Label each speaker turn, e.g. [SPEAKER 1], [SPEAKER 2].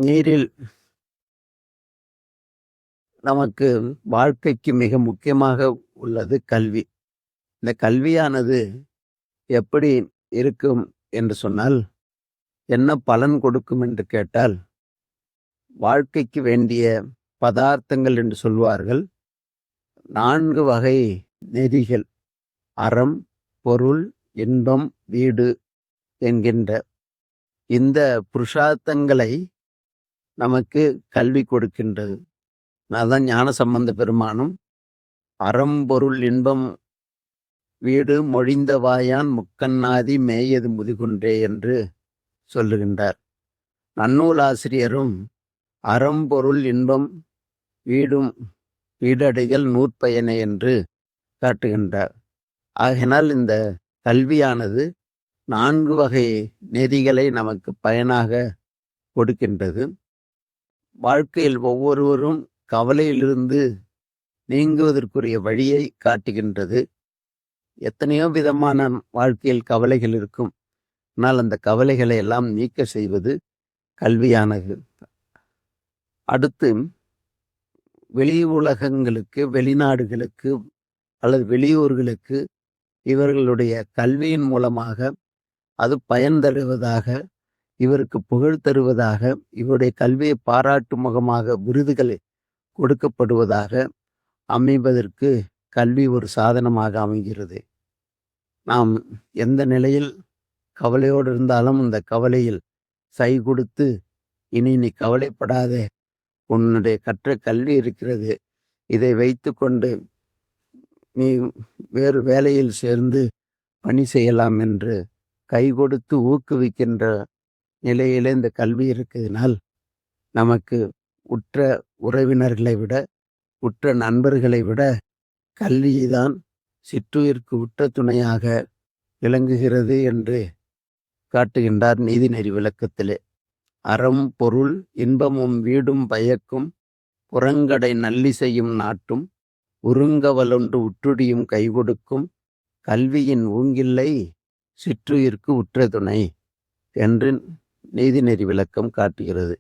[SPEAKER 1] நீரில் நமக்கு வாழ்க்கைக்கு மிக முக்கியமாக உள்ளது கல்வி. இந்த கல்வியானது எப்படி இருக்கும் என்று சொன்னால், என்ன பலன் கொடுக்கும் என்று கேட்டால், வாழ்க்கைக்கு வேண்டிய பதார்த்தங்கள் என்று சொல்வார்கள். 4 வகை நெறிகள்: அறம், பொருள், இன்பம், வீடு என்கின்ற இந்த புருஷார்த்தங்களை நமக்கு கல்வி கொடுக்கின்றது. அதான் ஞானசம்பந்த பெருமானும் அறம், பொருள், இன்பம், வீடு மொழிந்த வாயான் முக்கண்ணாதி மேயது முதுகுன்றே என்று சொல்லுகின்றார். நன்னூலாசிரியரும் அறம், பொருள், இன்பம், வீடும் வீடடைதல் நூற்பயனே என்று காட்டுகின்றார். ஆகையினால் இந்த கல்வியானது 4 வகை நெறிகளை நமக்கு பயனாக கொடுக்கின்றது. வாழ்க்கையில் ஒவ்வொருவரும் கவலையிலிருந்து நீங்குவதற்குரிய வழியை காட்டுகின்றது. எத்தனையோ விதமான வாழ்க்கையில் கவலைகள் இருக்கும். ஆனால் அந்த கவலைகளை எல்லாம் நீக்க செய்வது கல்வியானது. அடுத்து, வெளி உலகங்களுக்கு, வெளிநாடுகளுக்கு அல்லது வெளியூர்களுக்கு இவர்களுடைய கல்வியின் மூலமாக அது பயன் தருவதாக, இவருக்கு புகழ் தருவதாக, இவருடைய கல்வியை பாராட்டும் முகமாக விருதுகள் கொடுக்கப்படுவதாக அமைவதற்கு கல்வி ஒரு சாதனமாக அமைகிறது. நாம் எந்த நிலையில் கவலையோடு இருந்தாலும் இந்த கவலையில் சை கொடுத்து, இனி நீ கவலைப்படாதே, உன்னுடைய கற்ற கல்வி இருக்கிறது, இதை வைத்து கொண்டு நீ வேறு வேலையில் சேர்ந்து பணி செய்யலாம் என்று கை கொடுத்து ஊக்குவிக்கின்ற நிலையிலே இந்த கல்வி இருக்கிறதுனால் நமக்கு உற்ற உறவினர்களை விட, உற்ற நண்பர்களை விட கல்விதான் சிற்றுயிர்க்கு உற்ற துணையாக விளங்குகிறது என்று காட்டுகின்றார் நீதிநெறி விளக்கத்திலே. அறம், பொருள், இன்பமும் வீடும் பயக்கும் புறங்கடை நல்லிசையும் நாட்டும் உருங்கவலொன்று உற்றுடியும் கை கொடுக்கும் கல்வியின் ஊங்கில்லை சிற்றுயிர்க்கு உற்ற துணை என்று நீதிநெறி விளக்கம் காட்டுகிறது.